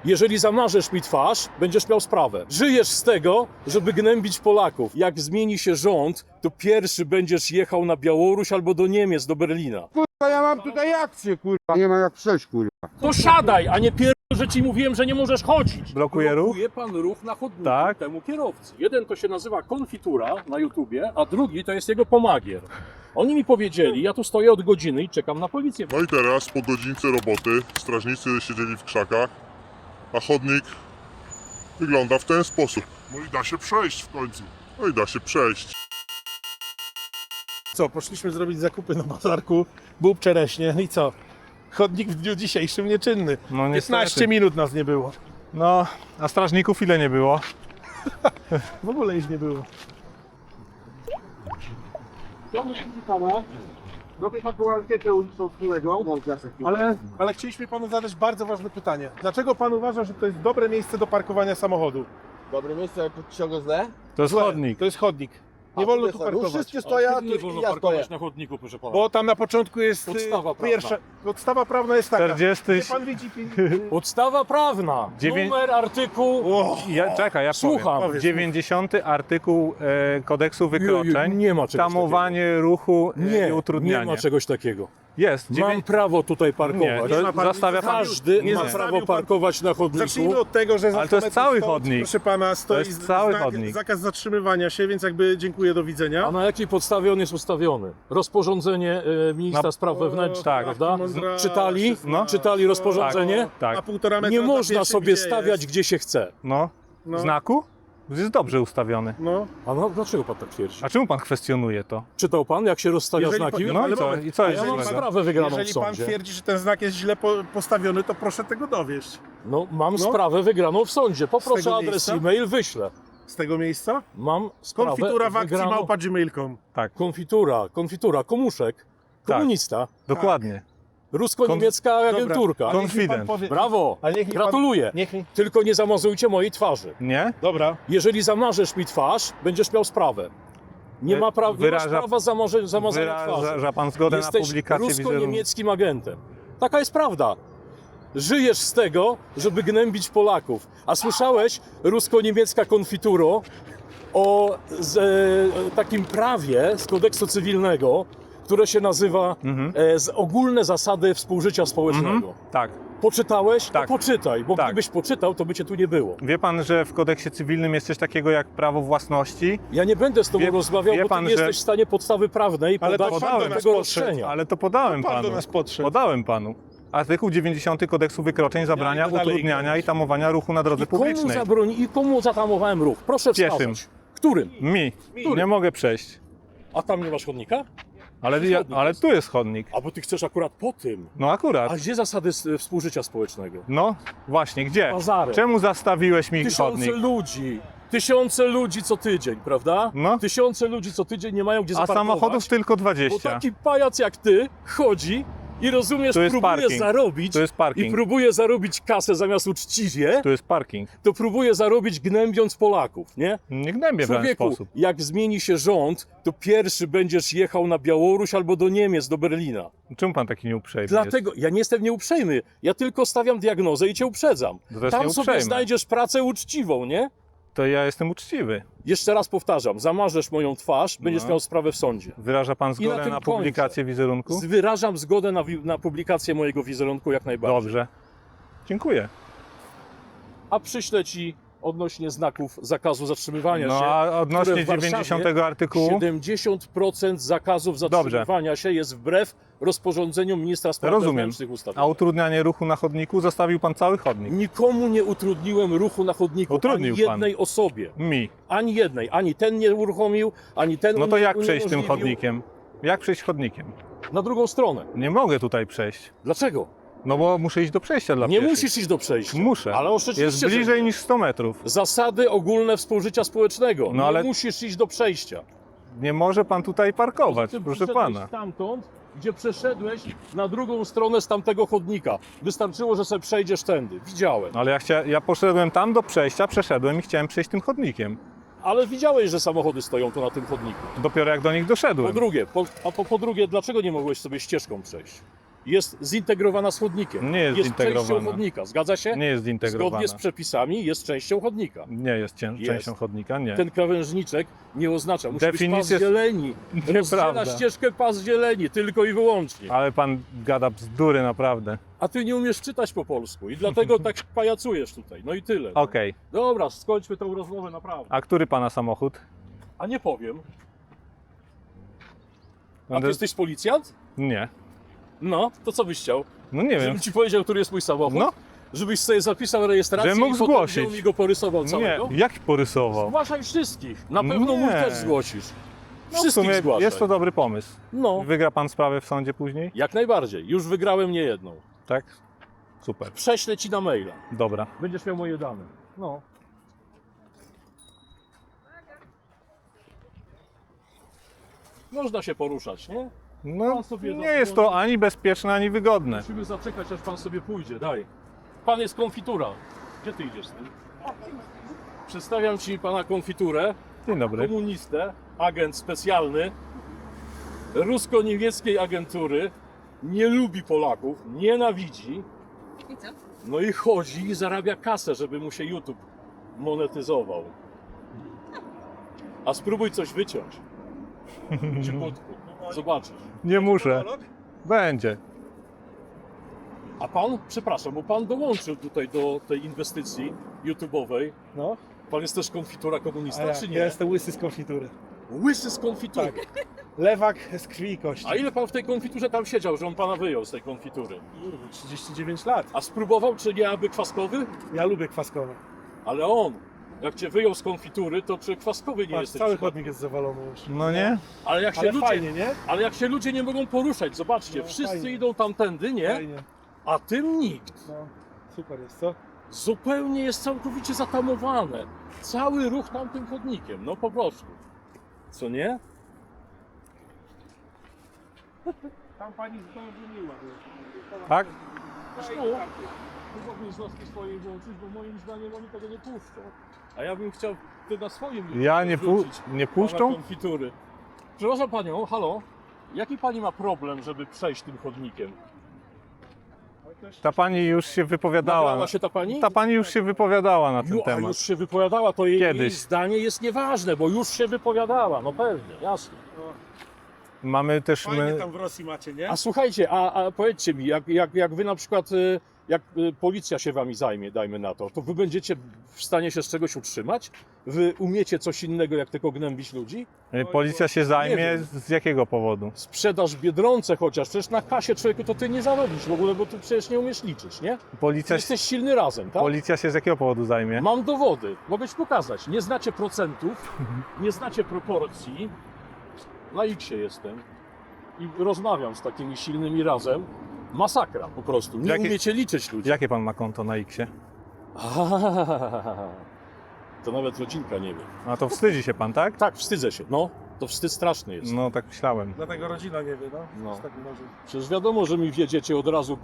Jeżeli zamarzesz mi twarz, będziesz miał sprawę. Żyjesz z tego, żeby gnębić Polaków. Jak zmieni się rząd, to pierwszy będziesz jechał na Białoruś albo do Niemiec, do Berlina. Kurwa, ja mam tutaj akcję, kurwa. Nie ma jak przejść, kurwa. To siadaj, a nie że ci mówiłem, że nie możesz chodzić. Blokuje ruch? Blokuje pan ruch na chodniku Tak. temu kierowcy. Jeden to się nazywa konfitura na YouTubie, a drugi to jest jego pomagier. Oni mi powiedzieli, ja tu stoję od godziny i czekam na policję. No i teraz po godzince roboty strażnicy siedzieli w krzakach, a chodnik wygląda w ten sposób. No i da się przejść w końcu. No i da się przejść. Co, poszliśmy zrobić zakupy na bazarku, bób czereśnie i co? Chodnik w dniu dzisiejszym nieczynny. No 15 niestety. minut nas nie było. No, a strażników ile nie było? W ogóle ich nie było. Robię taką ankietę ulicą Królego, ale chcieliśmy panu zadać bardzo ważne pytanie. Dlaczego pan uważa, że to jest dobre miejsce do parkowania samochodu? Dobre miejsce, pod ciągle źle. To jest Złe. chodnik. To jest chodnik. Nie wolno tu parkować. Wszyscy stoją, Nie wolno ja parkować stoję. na chodniku, proszę pana. Bo tam na początku jest Podstawa prawna. pierwsza. Podstawa prawna jest taka. 40. Gdzie pan widzi Podstawa prawna, numer, artykuł. Czekaj, ja Słucham. powiem. 90 artykuł kodeksu wykroczeń. Nie ma czegoś Tamowanie ruchu i Nie utrudnianie. ma czegoś takiego. Jest. Mam prawo tutaj parkować. Nie, ma to pan- zastawia pan. Każdy nie ma zostawił prawo pan- parkować na chodniku. Zacznijmy od tego, że za Ale to jest 100 cały metrów stąd, chodnik. proszę pana, stoi To jest cały znak, chodnik. zakaz zatrzymywania się, więc jakby dziękuję, do widzenia. A na jakiej podstawie on jest ustawiony? Rozporządzenie ministra spraw wewnętrznych, tak. prawda? Mądra- Czytali? No. Czytali rozporządzenie? Tak. A 1,5 metra Nie na można pieszym, sobie gdzie stawiać jest? gdzie się chce. No. No. Znaku? Jest dobrze ustawiony. No. A no, dlaczego pan tak twierdzi? A czemu pan kwestionuje to? Czytał pan, jak się rozstawia Jeżeli znaki? pan- No ale i co? moment. I co A jest ja mam złego? sprawę wygraną w Jeżeli pan sądzie. twierdzi, że ten znak jest źle postawiony, to proszę tego dowieść. No, mam sprawę wygraną w sądzie. Poproszę tego adres miejsca? e-mail, wyślę. Z tego miejsca? Mam sprawę Konfitura w akcji wygraną. @gmail.com. Tak, Konfitura, komuszek, komunista, dokładnie. rusko-niemiecka agenturka. Ale niech mi pan Confident. powie- Brawo, Ale niech mi pan- gratuluję. Niech mi... Tylko nie zamazujcie mojej twarzy. Nie? Dobra. Jeżeli zamarzesz mi twarz, będziesz miał sprawę. Nie ma prawa zamazania twarzy. Wyraża pan zgodę na Jesteś publikację wizerunku? rusko-niemieckim agentem. Taka jest prawda. Żyjesz z tego, żeby gnębić Polaków. A słyszałeś, rusko-niemiecka konfituro, o takim prawie z kodeksu cywilnego, które się nazywa ogólne zasady współżycia społecznego. Tak. Poczytałeś? Tak. To poczytaj, bo Tak. gdybyś poczytał, to by cię tu nie było. Wie pan, że w kodeksie cywilnym jest coś takiego jak prawo własności? Ja nie będę z tobą Wie- rozmawiał, wie bo ty pan, nie że- jesteś w stanie podstawy prawnej Ale to podać pan do tego nas podszedł, roszczenia. Ale to podałem Pan panu. do nas podszedł. Podałem panu. Artykuł 90 kodeksu wykroczeń zabrania Ja idę dalej utrudniania grać. i tamowania ruchu na drodze Komu publicznej. zabroni i komu zatamowałem ruch? Proszę Pieszym. wskazać. Którym? Mi. Który? Nie mogę przejść. A tam nie masz chodnika? Ale tu jest chodnik. A bo ty chcesz akurat po tym. No akurat. A gdzie zasady współżycia społecznego? No właśnie, gdzie? Bazary. Czemu zastawiłeś mi Tysiące chodnik? ludzi. Tysiące ludzi co tydzień, prawda? No. Tysiące ludzi co tydzień nie mają gdzie A zaparkować. samochodów tylko Bo 20. taki pajac jak ty chodzi i rozumiesz, Tu jest próbuje parking. zarobić Tu jest parking. i próbuje zarobić kasę zamiast uczciwie, Tu jest parking. to próbuje zarobić gnębiąc Polaków, nie? Nie gnębię w żaden Człowieku, sposób. jak zmieni się rząd, to pierwszy będziesz jechał na Białoruś albo do Niemiec, do Berlina. Czemu pan taki nieuprzejmy jest? Dlatego ja nie jestem nieuprzejmy. Ja tylko stawiam diagnozę i cię uprzedzam. To też Tam nieuprzejme. sobie znajdziesz pracę uczciwą, nie? To ja jestem uczciwy. Jeszcze raz powtarzam, zamarzesz moją twarz, będziesz miał sprawę w sądzie. Wyraża pan na zgodę tym na publikację wizerunku? Wyrażam zgodę na publikację mojego wizerunku jak najbardziej. Dobrze. Dziękuję. A przyślę ci odnośnie znaków zakazu zatrzymywania No się. a odnośnie które w Warszawie 90 artykułu? 70% zakazów zatrzymywania się jest wbrew rozporządzeniu ministra spraw Rozumiem. wewnętrznych ustawy. A utrudnianie ruchu na chodniku zostawił pan cały chodnik. Nikomu nie utrudniłem ruchu na chodniku, Utrudnił ani jednej osobie. Mi. Ani jednej. Ani ten nie uruchomił, ani ten No to jak przejść tym uniemożliwił. chodnikiem? Jak przejść chodnikiem? Na drugą stronę. Nie mogę tutaj przejść. Dlaczego? No bo muszę iść do przejścia dla Nie pieszych. musisz iść do przejścia. Muszę. Ale oczywiście, Jest że bliżej nie. niż 100 metrów. Zasady ogólne współżycia społecznego. No nie ale- musisz iść do przejścia. Nie może pan tutaj parkować, Ty proszę przyszedłeś pana. stamtąd, gdzie przeszedłeś na drugą stronę z tamtego chodnika. Wystarczyło, że sobie przejdziesz tędy. Widziałem. No ale ja poszedłem tam do przejścia, przeszedłem i chciałem przejść tym chodnikiem. Ale widziałeś, że samochody stoją tu na tym chodniku. Dopiero jak do nich Po doszedłem. drugie, po drugie, dlaczego nie mogłeś sobie ścieżką przejść? jest zintegrowana z chodnikiem. Nie jest zintegrowana. częścią chodnika, zgadza się? Nie jest zintegrowana. Zgodnie z przepisami jest częścią chodnika. Nie jest Jest. częścią chodnika, nie. Ten krawężniczek nie oznacza, musi być pas Definicję- zieleni. Rozdziela Nieprawda. ścieżkę pas zieleni, tylko i wyłącznie. Ale pan gada bzdury naprawdę. A ty nie umiesz czytać po polsku i dlatego tak pajacujesz tutaj. No i tyle. Okej. Dobra, skończmy tę rozmowę naprawdę. A który pana samochód? A nie powiem. A Będę- ty jesteś policjant? Nie. No, to co byś chciał? No nie wiem. Żebym ci powiedział, który jest mój samochód? No. Żebyś sobie zapisał rejestrację Żebym mógł i potem zgłosić. wziął mi go porysował Nie, całego? jak porysował? Zgłaszaj wszystkich. Na pewno Nie. mój też zgłosisz. No w Wszystkich sumie zgłaszaj. jest to dobry pomysł. No, Wygra pan sprawę w sądzie później? jak najbardziej. Już wygrałem nie jedną. Tak? Super. Prześlę ci na maila. Dobra. Będziesz miał moje dane. No. Można się poruszać, nie? No, Pan sobie nie jest to ani bezpieczne, ani wygodne. Musimy zaczekać, aż pan sobie pójdzie. Daj. Pan jest konfitura. Gdzie ty idziesz z tym? Przedstawiam ci pana konfiturę, Dzień dobry. komunistę, agent specjalny rusko-niemieckiej agentury. Nie lubi Polaków, nienawidzi. I co? No i chodzi i zarabia kasę, żeby mu się YouTube monetyzował. A spróbuj coś wyciąć. Cichutku. Zobaczysz. Nie muszę. Będzie. A pan, przepraszam, bo pan dołączył tutaj do tej inwestycji YouTube'owej. No, Pan jest też konfitura komunista, a ja, czy nie? ja jestem łysy z konfitury. Łysy z konfitury. Tak. Lewak z krwi i kości. A ile pan w tej konfiturze tam siedział, że on pana wyjął z tej konfitury? 39 lat. A spróbował, czy nie aby kwaskowy? Ja lubię kwaskowe. Ale on, jak cię wyjął z konfitury, to czy kwaskowy nie Patrz, jesteś? cały przypadkiem? chodnik jest zawalony już. No nie? Ale jak się Ale ludzie, fajnie, nie? ale jak się ludzie nie mogą poruszać, zobaczcie, No, wszyscy fajnie. idą tamtędy, nie? Fajnie. A tym nikt. No, super jest, co? Zupełnie jest całkowicie zatamowane. Cały ruch tamtym chodnikiem, no po prostu. Co nie? Tam pani zdążyła. Tak? Zresztą, mogli z łaski swojej włączyć, bo moim zdaniem oni tego nie puszczą. A ja bym chciał ty na swoim Ja nie, wrzucić nie pana puszczą? konfitury. Przepraszam panią, halo? Jaki pani ma problem, żeby przejść tym chodnikiem? Ta pani już się wypowiadała. Nabrała się ta pani? Ta pani już się wypowiadała na ten A temat. już się wypowiadała, to jej Kiedyś. zdanie jest nieważne, bo już się wypowiadała, no pewnie, jasne. Mamy też Fajnie my... tam w Rosji macie, nie? A słuchajcie, a powiedzcie mi, jak wy na przykład, jak policja się wami zajmie, dajmy na to wy będziecie w stanie się z czegoś utrzymać? Wy umiecie coś innego, jak tylko gnębić ludzi? Policja się Nie zajmie wiem. z jakiego powodu? Sprzedaż Biedronce chociaż, przecież na kasie człowieku to ty nie zarobisz w ogóle, bo ty przecież nie umiesz liczyć, nie? Policja, Jesteś silny razem, tak? policja się z jakiego powodu zajmie? Mam dowody, mogę ci pokazać. Nie znacie procentów, nie znacie proporcji. Na X jestem i rozmawiam z takimi silnymi razem. Masakra po prostu. Nie Jakie- umiecie liczyć ludzi. Jakie pan ma konto na X-ie? To nawet rodzinka nie wie. A to wstydzi się pan, tak? Tak, wstydzę się. No, to wstyd straszny jest. No tak myślałem. Dlatego rodzina nie wie, no. No. Tak może. Przecież wiadomo, że mi wiedziecie od razu,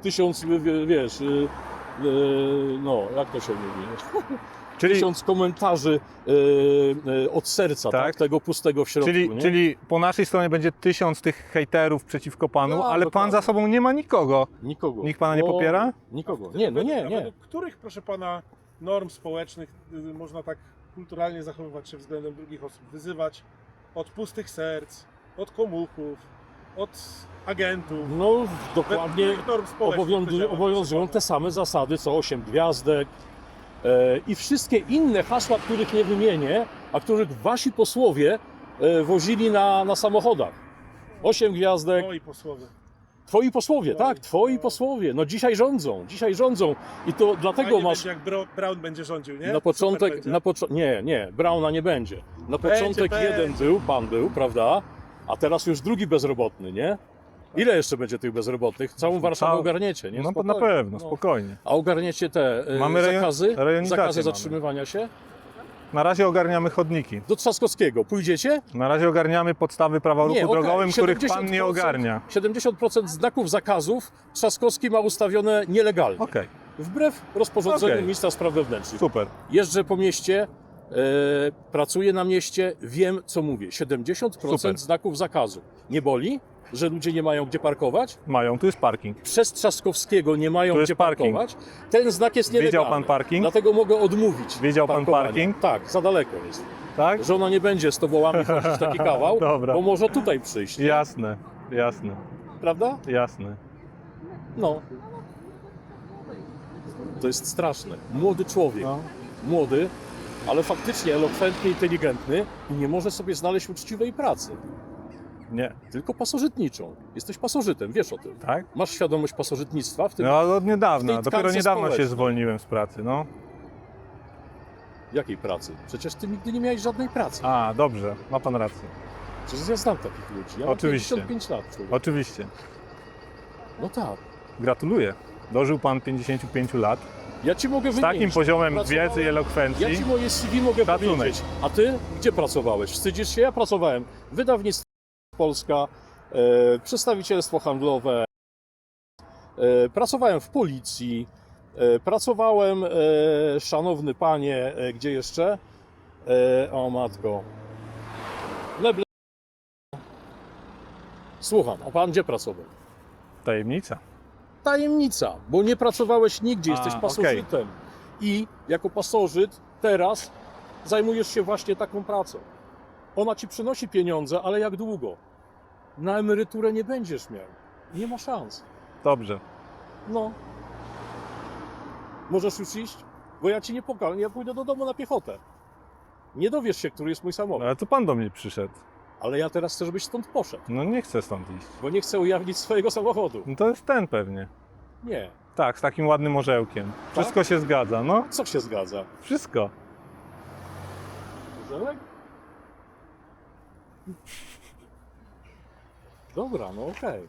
tysiąc, wiesz, no, jak to się mówi? Czyli, 1000 komentarzy od serca, tak? Tak. Tego pustego w środku, nie? czyli po naszej stronie będzie 1000 tych hejterów przeciwko panu, No, ale pan dokładnie. za sobą nie ma nikogo. Nikogo. Nikt pana nie Bo- popiera? Nikogo. Nie, no nie, A nie. według których, proszę pana, norm społecznych można tak kulturalnie zachowywać się względem drugich osób? Wyzywać od pustych serc, od komuchów, od agentów. No dokładnie Według norm społecznych to działa, obowiązują proszę te same zasady co 8 gwiazdek i wszystkie inne hasła, których nie wymienię, a których wasi posłowie wozili na samochodach. 8 gwiazdek, Moi posłowie. twoi posłowie, tak, twoi posłowie. No dzisiaj rządzą i to dlatego Fajnie masz... będzie, jak Brown będzie rządził, nie? Na Super początek, będzie. nie, Brauna nie będzie. Na początek jeden pan był, prawda? A teraz już drugi bezrobotny, nie? Ile jeszcze będzie tych bezrobotnych? Całą Warszawę Cał- ogarniecie, nie? No na Spokojnie. pewno, No. spokojnie. A ogarniecie te Mamy zakazy? rejonizację Zakazy mamy. zatrzymywania się? Na razie ogarniamy chodniki. Do Trzaskowskiego pójdziecie? Na razie ogarniamy podstawy prawa ruchu Nie, okej, drogowym, których pan 70% nie ogarnia. 70% znaków zakazów Trzaskowski ma ustawione nielegalnie. Okej, Wbrew rozporządzeniu Okej. ministra spraw wewnętrznych. super. Jeżdżę po mieście, pracuję na mieście, wiem co mówię. 70% Super. znaków zakazu. Nie boli? że ludzie nie mają gdzie parkować? Mają, tu jest parking. Przez Trzaskowskiego nie mają Tu jest gdzie parking. parkować? Ten znak jest nielegalny. Wiedział pan parking? Dlatego mogę odmówić Wiedział pan parkowania. parking? Tak, za daleko jest. Tak? Żona nie będzie z tobołami chodzić taki kawał, Dobra. bo może tutaj przyjść, Jasne, jasne, prawda? jasne. No. To jest straszne. Młody człowiek, No. młody, ale faktycznie elokwentny, inteligentny i nie może sobie znaleźć uczciwej pracy. Nie, Tylko pasożytniczą. Jesteś pasożytem, wiesz o tym. tak? Masz świadomość pasożytnictwa w tym? No ale od w niedawna, tej dopiero tkance niedawno się społecznej. zwolniłem z pracy, no. Jakiej pracy? Przecież ty nigdy nie miałeś żadnej pracy. A, dobrze, ma pan rację. Przecież ja znam takich ludzi. Ja mam Oczywiście. 55 lat, człowiek. Oczywiście. No tak. Gratuluję. Dożył pan 55 lat. Ja ci mogę Z wymienić. takim poziomem Pracowałem- wiedzy i elokwencji. Ja ci moje CV mogę Szacunek. powiedzieć. A ty gdzie pracowałeś? Wstydzisz się? Ja pracowałem w wydawnictwie Polska, przedstawicielstwo handlowe, pracowałem w policji, pracowałem, szanowny panie, gdzie jeszcze? O matko. Leble. Słucham, a pan gdzie pracował? Tajemnica. Tajemnica, bo nie pracowałeś nigdzie, jesteś A, pasożytem. I jako pasożyt teraz zajmujesz się właśnie taką pracą. Ona ci przynosi pieniądze, ale jak długo? Na emeryturę nie będziesz miał. Nie ma szans. Dobrze. No. Możesz już iść? Bo ja ci nie pokażę, ja pójdę do domu na piechotę. Nie dowiesz się, który jest mój No, samochód. ale to pan do mnie przyszedł. Ale ja teraz chcę, żebyś stąd poszedł, No nie chcę stąd iść. bo nie chcę ujawnić swojego samochodu. No to jest ten pewnie. Nie. Tak, z takim ładnym orzełkiem. Wszystko się zgadza, no. Co się zgadza? Wszystko. Orzełek? Dobra, no okej.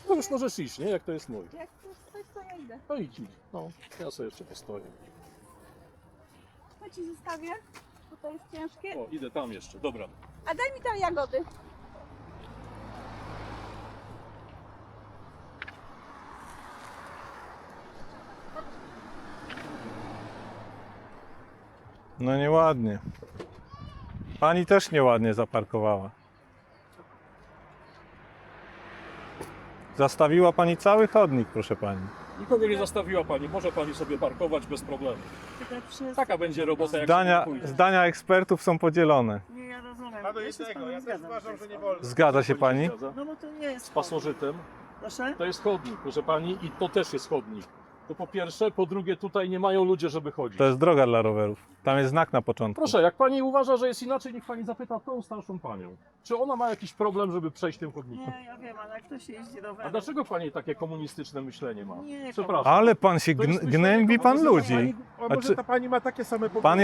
To już możesz iść, nie? Jak to jest mój. Jak to coś, to ja idę. No idź, idź. No, ja sobie jeszcze postoję. To ci zostawię, bo to jest ciężkie. O, idę tam jeszcze, dobra. A daj mi tam jagody. No nieładnie. Pani też nieładnie zaparkowała. Zastawiła pani cały chodnik, proszę pani. Nikogo nie zastawiła pani, może pani sobie parkować bez problemu. Taka będzie robota, jak się nie pójdzie. Zdania ekspertów są podzielone. Nie, ja rozumiem. A do jednego, ja też uważam, że nie wolno. Zgadza się pani? No bo to nie jest Z pasożytem. Proszę? To jest chodnik, proszę pani, i to też jest chodnik. To po pierwsze, po drugie, tutaj nie mają ludzie, żeby chodzić. To jest droga dla rowerów. Tam jest znak na początku. Proszę, jak pani uważa, że jest inaczej, niech pani zapyta tą starszą panią. Czy ona ma jakiś problem, żeby przejść tym chodnikiem? Nie, ja wiem, ale jak ktoś jeździ A rowerem... dlaczego pani takie komunistyczne myślenie ma? Nie, Przepraszam. Ale pan się To jest myślenie gnębi pan komunistyczne. ludzi. A A może czy- ta pani ma takie same Pan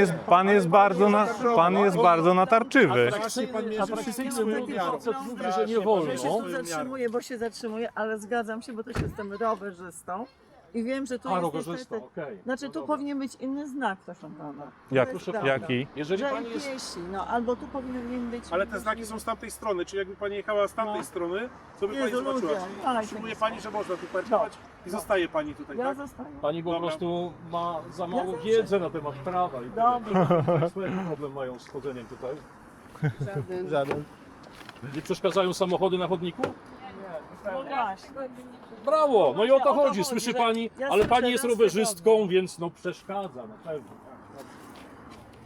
jest bardzo natarczywy. Właśnie pan mierzy Atrakcyjny wszystkim młody miarą. facet mówi, że Strasznie, nie wolno. Ja się tu zatrzymuję, bo się zatrzymuję, ale zgadzam się, bo też jestem rowerzystą i wiem, że tu A, jest rowerzysta, niestety... okej. Znaczy No tu dobra. powinien być inny znak, proszę pana. Jak, To jest proszę prawda. jaki? Jeżeli Że pani jest... piesi, no albo tu powinien być... Ale te znaki są z tamtej strony, czyli jakby pani jechała z tamtej No. strony, to by pani Jezu, zobaczyła. ludzie, ale Utrzymuje tak- pani, że można tu parkować i zostaje pani tutaj, Ja tak? zostaję. Pani po Dobra. prostu ma za mało zawsze. wiedzy na temat prawa. I Dobra. Państwo jaki problem mają z chodzeniem tutaj? Żaden. Nie przeszkadzają samochody na chodniku? No właśnie. Brawo! No i o to O to chodzi, chodzi, słyszy że pani, ja ale słyszę pani jest raz rowerzystką, tygodnie. więc no przeszkadza na pewno.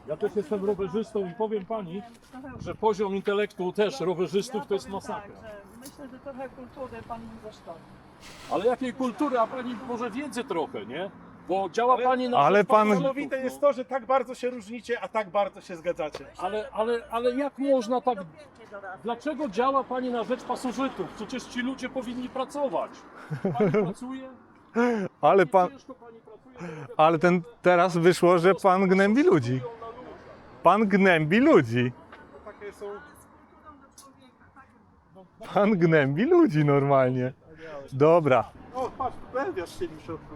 Ja też jestem rowerzystą i powiem pani, że poziom intelektu też rowerzystów to jest powiem masakra. Tak, że myślę, że trochę kultury pani nie zaszkodzi. Ale jakiej kultury, a pani może wiedzy trochę, nie? Bo działa pani na Ale rzecz pan- pasożytów, Niesamowite jest to, że tak bardzo się różnicie, a tak bardzo się zgadzacie. Ale jak można tak... Dopięknie dorasta. Dlaczego działa pani na rzecz pasożytów? Przecież ci ludzie powinni pracować. Pani pracuje? Ale pan, Ciężko pani pracuje, ale teraz wyszło, że pan gnębi ludzi. Pan gnębi ludzi. Takie są... Pan gnębi ludzi normalnie. Dobra. O, patrz, wędrz się nim w środku.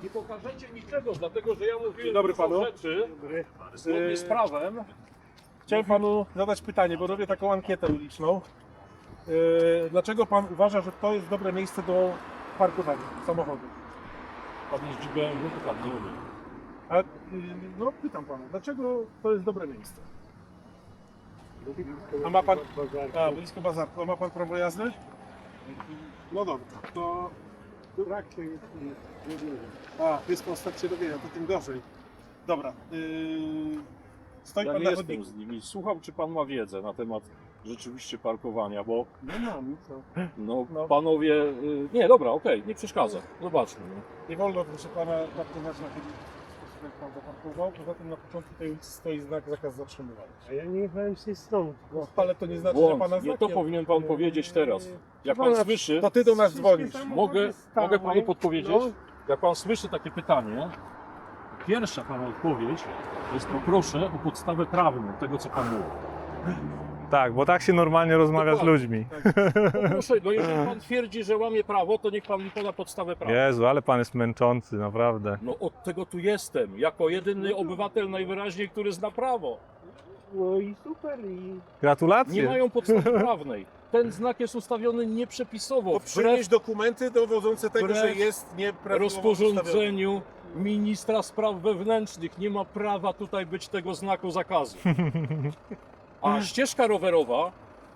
Nie pokażecie niczego, dlatego że ja mówię Dzień dobry dużo panu. rzeczy zgodnie z prawem. Chciałem panu zadać pytanie, bo robię taką ankietę uliczną. Dlaczego pan uważa, że to jest dobre miejsce do parkowania samochodu? Pan jeździ BMW, to pan nie umie. A, no pytam pana, dlaczego to jest dobre miejsce? A ma pan... A, blisko bazarku. A ma pan prawo jazdy? No dobra, to... A, jest pan w trakcie robienia, to tym gorzej. Dobra, stoi Ja pan nie na jestem chodniku. z nimi. Słucham, czy pan ma wiedzę na temat rzeczywiście parkowania, bo No mam, co? no, panowie... Nie, dobra, okej, nie przeszkadza. Zobaczmy. No. Nie wolno, proszę pana, parkować na chodniku. Jak pan zaparkował, poza tym na początku tej ulicy stoi znak zakaz zatrzymywania. A ja nie jechałem z tej strony. No, ale to nie znaczy, że Błąd. pana Nie, znak to powinien pan powiedzieć teraz. Jak pan Pana- słyszy, To ty do nas dzwonisz. mogę panu podpowiedzieć? Jak pan słyszy takie pytanie, pierwsza pana odpowiedź jest to proszę o podstawę prawną tego, co pan mówi. Tak, bo tak się normalnie rozmawia z Dokładnie. ludźmi. Proszę, no jeżeli pan twierdzi, że łamie prawo, to niech pan mi poda podstawę prawną. Jezu, ale pan jest męczący, naprawdę. No od tego tu jestem, jako jedyny obywatel najwyraźniej, który zna prawo. No i super. I Nie Gratulacje. mają podstawy prawnej. Ten znak jest ustawiony nieprzepisowo, To wbrew przynieść dokumenty dowodzące tego, że wbrew jest nieprawidłowo ustawiony. rozporządzeniu ministra spraw wewnętrznych. Nie ma prawa tutaj być tego znaku zakazu. A ścieżka rowerowa,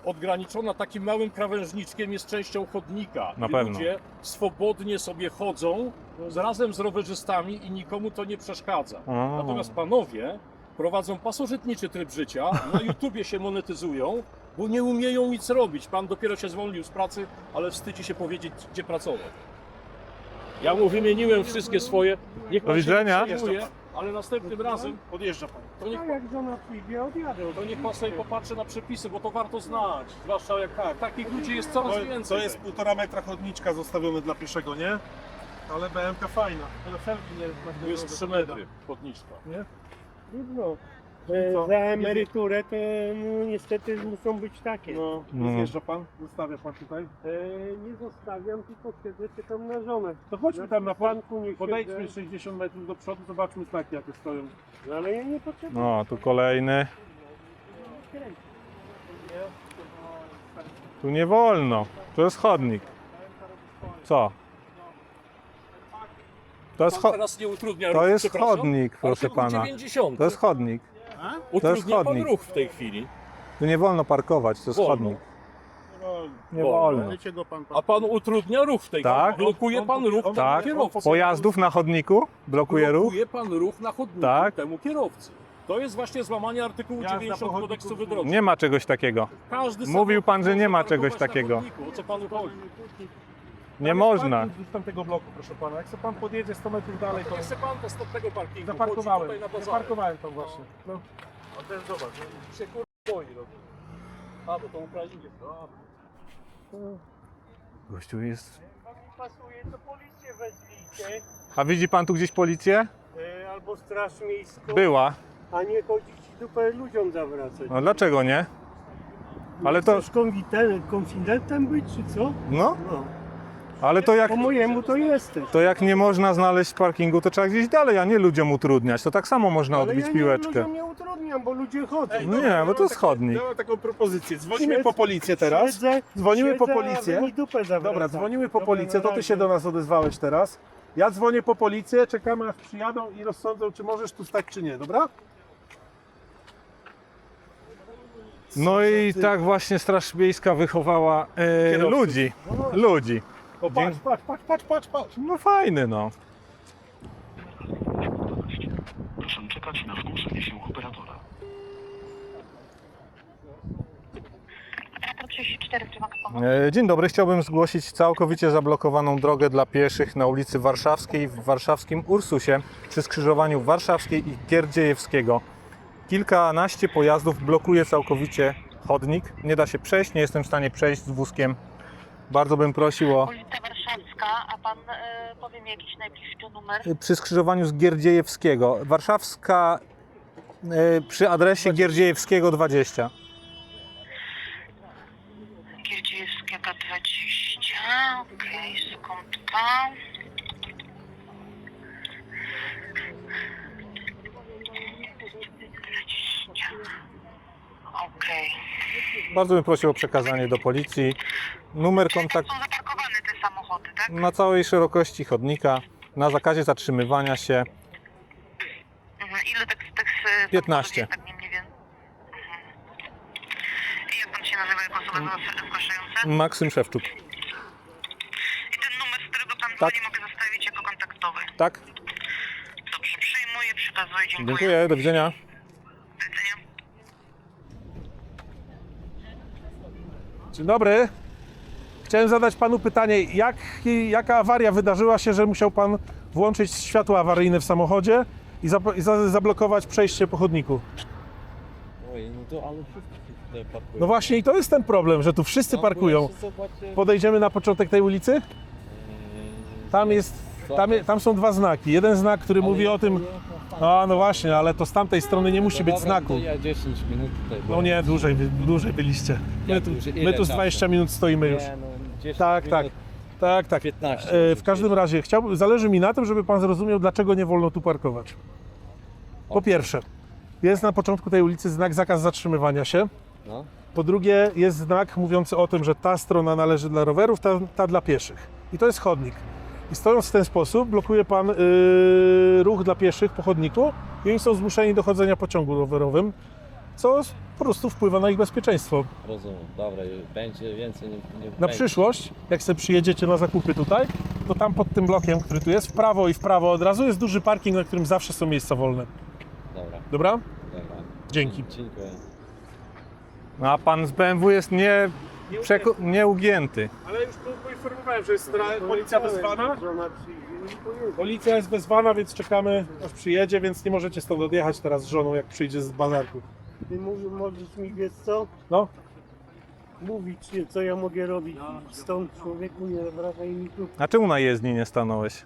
odgraniczona takim małym krawężniczkiem, jest częścią chodnika. Na I pewno. ludzie swobodnie sobie chodzą razem z rowerzystami i nikomu to nie przeszkadza. O. Natomiast panowie prowadzą pasożytniczy tryb życia, na YouTubie się monetyzują, bo nie umieją nic robić. Pan dopiero się zwolnił z pracy, ale wstydzi się powiedzieć, gdzie pracował. Ja mu wymieniłem wszystkie swoje. Niech pan Do widzenia. się nie przejmuje, ale następnym razem Podjeżdża pan. jak żona przyjdzie, odjadę. to niech pan sobie popatrzy na przepisy, bo to warto znać. Zwłaszcza jak takich ludzi jest coraz więcej. To jest 1,5 metra chodniczka zostawione dla pieszego, nie? Ale BMK fajna. Ale felgi nie Tu jest 3 metry chodniczka. Nie? Trudno. Co? Za emeryturę to no, niestety muszą być takie. No, No. zjeżdża pan? Zostawia pan tutaj? Nie zostawiam, tylko siedzę, czekam na żonę. To chodźmy tam na banku, nie Podejdźmy siedzę. 60 metrów do przodu, zobaczmy znaki jakie stoją. No, ale ja nie potrzebuję. No, tu kolejny. Tu nie wolno. To jest chodnik. Co? To jest, Pan teraz nie utrudnia to ruchu, jest przepraszam? chodnik, proszę Artykuł pana. 90. To jest chodnik. Utrudnia pan chodnik. ruch w tej chwili. Tu nie wolno parkować, to jest Wolno. chodnik. Nie Wolno. wolno. Dlaczego pan A pan utrudnia ruch w tej Tak. chwili. Blokuje pan ruch temu Tak. kierowcy. Pojazdów na chodniku blokuje ruch. Blokuje pan ruch na chodniku Tak. temu kierowcy. To jest właśnie złamanie artykułu Jazda 90 po kodeksu chodniku. wydrożnego. Nie ma czegoś takiego. Każdy Mówił samochód pan, że może nie ma parkować czegoś na takiego. chodniku. O co panu chodzi? Nie można. Z tamtego bloku, proszę pana. Jak sobie pan podjedzie 100 metrów dalej, to To nie chce pan to stąd tego parkingu. zaparkowałem. Chodzi tutaj na bazarek. Zaparkowałem tam właśnie. No. A ten zobacz, no, się boi. A, bo to Ukrainie. Gościu jest. pasuje, to policję wezwijcie. A widzi pan tu gdzieś policję? Albo straż miejską. Była. A nie chodzić dupę ludziom zawracać. No dlaczego nie? Ale to. Chcesz konfidentem być, czy co? No, No. ale to jak. Po mojemu to jesteś. To jak nie można znaleźć parkingu, to trzeba gdzieś dalej, a nie ludziom utrudniać. To tak samo można Ale odbić ja piłeczkę. ludziom nie utrudniam, bo ludzie chodzą. No nie, bo to jest chodnik. Ja mam taką propozycję. Dzwonimy po policję teraz. Siedzę, Dzwonimy po siedzę, a policję. wy mi dupę zawracacie. Dobra, dzwonimy po Dobra, policję, to na ty się razie. do nas odezwałeś teraz. Ja dzwonię po policję, czekamy aż przyjadą i rozsądzą, czy możesz tu stać, czy nie, dobra? No i tak właśnie Straż Miejska wychowała Kierowców. ludzi. Ludzi. O, patrz. No fajny, no. Proszę czekać na zgłoszenie się operatora. Operator 34, czy mogę pomóc? Dzień dobry, chciałbym zgłosić całkowicie zablokowaną drogę dla pieszych na ulicy Warszawskiej w warszawskim Ursusie przy skrzyżowaniu Warszawskiej i Gierdziejewskiego. Kilkanaście pojazdów blokuje całkowicie chodnik. Nie da się przejść, nie jestem w stanie przejść z wózkiem. Bardzo bym prosił o Ulica Warszawska, a pan powie mi jakiś najbliższy numer? przy skrzyżowaniu z Gierdziejewskiego. Warszawska przy adresie Gierdziejewskiego 20. Gierdziejewskiego 20. Okej, sekundka. Okej. Bardzo bym prosił o przekazanie do policji. Numer Czyli tam kontaktu są zaparkowane te samochody, tak? na całej szerokości chodnika, na zakazie zatrzymywania się. Mhm. Ile tych 15. samochodów jest, tak mniej więcej? Numer zgłaszający. Maksym Szewczuk. I ten numer, z którego pan Tak. dzwoni, mogę zostawić jako kontaktowy. Tak? Dobrze, przyjmuję, przekazuję, dziękuję. Dziękuję, do widzenia. Do widzenia. Dzień dobry. Chciałem zadać panu pytanie, jaka awaria wydarzyła się, że musiał pan włączyć światło awaryjne w samochodzie i zablokować przejście po chodniku? Oj, no to ale wszyscy tutaj parkują. No właśnie i to jest ten problem, że tu wszyscy No, parkują. bo jeszcze zobaczcie, Podejdziemy na początek tej ulicy? Tam są dwa znaki. Jeden znak, który mówi o tym... A, no właśnie, ale to z tamtej strony nie musi być znaku. To ja 10 minut tutaj. No nie, dłużej byliście. My tu z 20 minut stoimy już. Nie, no 10 Tak, minut, tak. 15. W każdym razie zależy mi na tym, żeby pan zrozumiał, dlaczego nie wolno tu parkować. Po pierwsze, jest na początku tej ulicy znak zakaz zatrzymywania się. No. Po drugie, jest znak mówiący o tym, że ta strona należy dla rowerów, ta dla pieszych. I to jest chodnik. I stojąc w ten sposób, blokuje pan ruch dla pieszych po chodniku i oni są zmuszeni do chodzenia po ciągu rowerowym, co po prostu wpływa na ich bezpieczeństwo. Rozumiem, dobra, będzie więcej nie Na będzie. przyszłość, jak sobie przyjedziecie na zakupy tutaj, to tam pod tym blokiem, który tu jest, w prawo od razu jest duży parking, na którym zawsze są miejsca wolne. Dobra, Dobra? dobra. Dzięki. Dziękuję. No, a pan z BMW jest nieugięty. Ale już poinformowałem, że jest policja wezwana. Policja jest wezwana, więc czekamy aż przyjedzie, więc nie możecie stąd odjechać teraz z żoną, jak przyjdzie z bazarku. Ty możesz mi, wiesz co? No, Mówić, co ja mogę robić. Stąd człowieku nie zawracaj mi tu. A czemu na jezdni nie stanąłeś?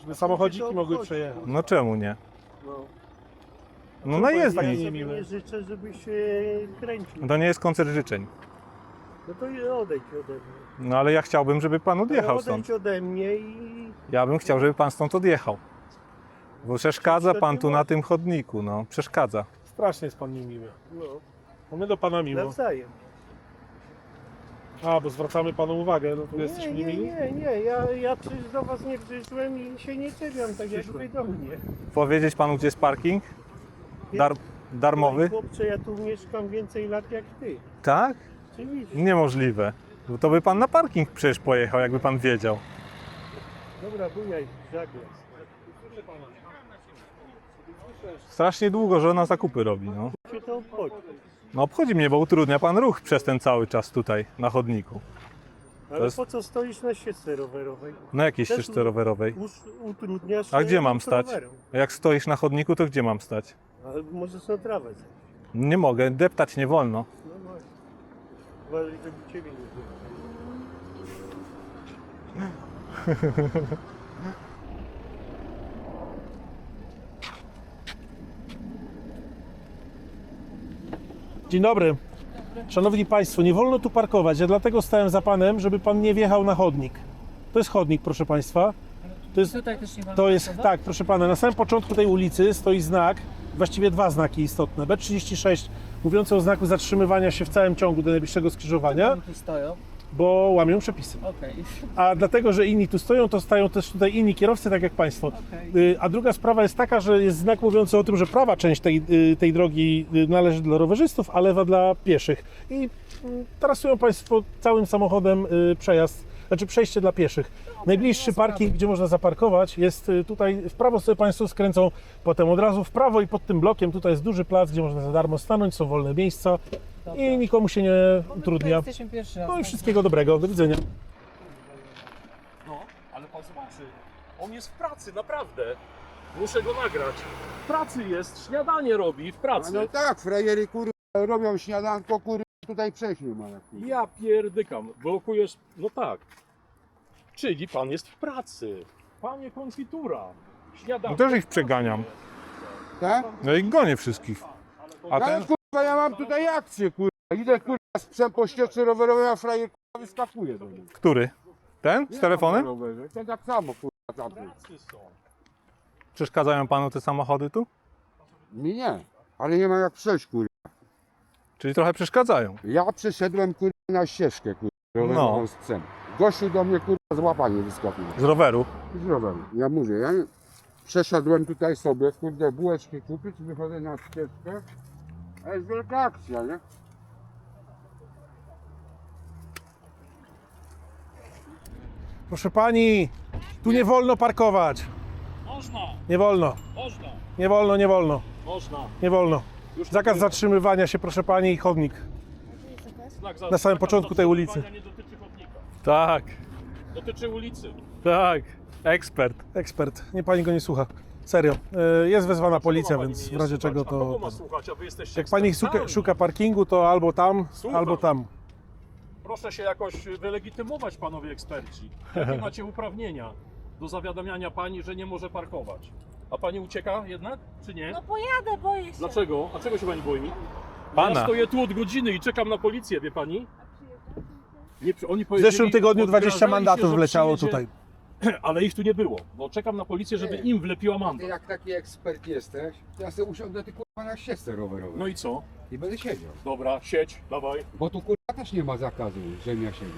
żeby samochodziki mogły przejechać. No czemu nie? No. No na Ja jezdni. sobie nie życzę, żebyś się kręcił. To nie jest koncert życzeń. No to i odejdź ode mnie. No ale ja chciałbym, żeby pan odjechał Ale stąd. odejdź ode mnie i... Ja bym chciał, żeby pan stąd odjechał. Bo przeszkadza pan tu na tym chodniku, no. Przeszkadza. Strasznie jest pan niemiły. No, No my do pana miło. nawzajem. A, bo zwracamy panu uwagę, no to Nie, jesteśmy nie, niemili? nie. Ja przecież do was nie przyszłem i się nie czepiam, tak jak wy do mnie. Powiedzieć panu, gdzie jest parking? Darmowy? Chłopcze, ja tu mieszkam więcej lat jak ty. Tak? Oczywiście. Niemożliwe. Bo to by pan na parking przecież pojechał, jakby pan wiedział. Dobra, bujaj, żagle. Strasznie długo żona zakupy robi, no. Cię to obchodzi. No obchodzi mnie, bo utrudnia pan ruch przez ten cały czas tutaj, na chodniku. Ale jest- po co stoisz na ścieżce rowerowej? Na jakiejś Też ścieżce rowerowej. Utrudniasz A gdzie mam ruch stać? rowerem. A jak stoisz na chodniku, to gdzie mam stać? Ale możesz na trawę zejść. Nie mogę, deptać nie wolno. No właśnie. Uważaj, żeby ciebie nie było. Dzień dobry. Szanowni Państwo, nie wolno tu parkować. Ja dlatego stałem za panem, żeby pan nie wjechał na chodnik. To jest chodnik, proszę państwa. To jest, tak, proszę pana, na samym początku tej ulicy stoi znak, właściwie dwa znaki istotne. B36 mówiące o znaku zatrzymywania się w całym ciągu do najbliższego skrzyżowania, Tu stoją. bo łamią przepisy. Okej. A dlatego, że inni tu stoją, to stają też tutaj inni kierowcy, tak jak państwo. A druga sprawa jest taka, że jest znak mówiący o tym, że prawa część tej drogi należy dla rowerzystów, a lewa dla pieszych. I trasują państwo całym samochodem przejście dla pieszych. Najbliższy parking, gdzie można zaparkować, jest tutaj w prawo, sobie państwo skręcą, potem od razu w prawo i pod tym blokiem tutaj jest duży plac, gdzie można za darmo stanąć, są wolne miejsca i nikomu się nie utrudnia. Jesteśmy pierwszy raz. No i wszystkiego dobrego, do widzenia. No, ale pan zobaczy, on jest w pracy, naprawdę. Muszę go nagrać. W pracy jest, śniadanie robi w pracy. No tak, frajery robią śniadanko, tutaj przejść nie ma. Ja pierdykam, blokujesz, no tak. Czyli pan jest w pracy. Panie konfitura. Śniadanie. No też ich przeganiam. Tak? No i gonię wszystkich. A ten... Ja mam tutaj akcję, Idę z psem po ścieżce rowerowej, a frajer wyskakuje do mnie. Który? Ten? Z telefonem? To tak samo, tam. Przeszkadzają panu te samochody tu? Mi nie, ale nie ma jak przejść, Czyli trochę przeszkadzają. Ja przeszedłem, na ścieżkę, rowerową No. z psem. Gościu do mnie, z łapanie wyskakuje. Z roweru. Z roweru. Ja mówię, ja przeszedłem tutaj sobie, bułeczki kupić, wychodzę na ścieżkę, a jest wielka akcja, nie? Proszę pani, tu nie wolno parkować. Można, Nie wolno, można, nie wolno, nie wolno, można. nie wolno. Już Zakaz zatrzymywania się, proszę pani, i chodnik. Na samym początku tej ulicy. Nie dotyczy chodnika. Tak, Dotyczy ulicy. tak. Ekspert. Ekspert, nie pani go nie słucha. Serio. Jest wezwana policja, Kogo ma więc pani w razie nie czego słuchać? A kogo to... ma słuchać, a wy jesteście Jak pani ekspertami? szuka parkingu, to albo tam, Słucham. albo tam. Proszę się jakoś wylegitymować, panowie eksperci. Jakie macie uprawnienia do zawiadamiania pani, że nie może parkować? A pani ucieka jednak, czy nie? No pojadę, boję się. Dlaczego? A czego się pani boi? Pana. Ja stoję tu od godziny i czekam na policję, wie pani? Nie, oni W powiedzieli, zeszłym tygodniu 20 odgrażali się, mandatów że wleciało przyjedzie- tutaj. Ale ich tu nie było, bo czekam na policję, żeby im wlepiła Ty mandat. jak taki ekspert jesteś, to ja sobie usiądę ty kurwa na ścieżce rowerowej. No i co? I będę siedział. Dobra, siedź, dawaj. Bo tu kurwa też nie ma zakazu, żebym ja siedział.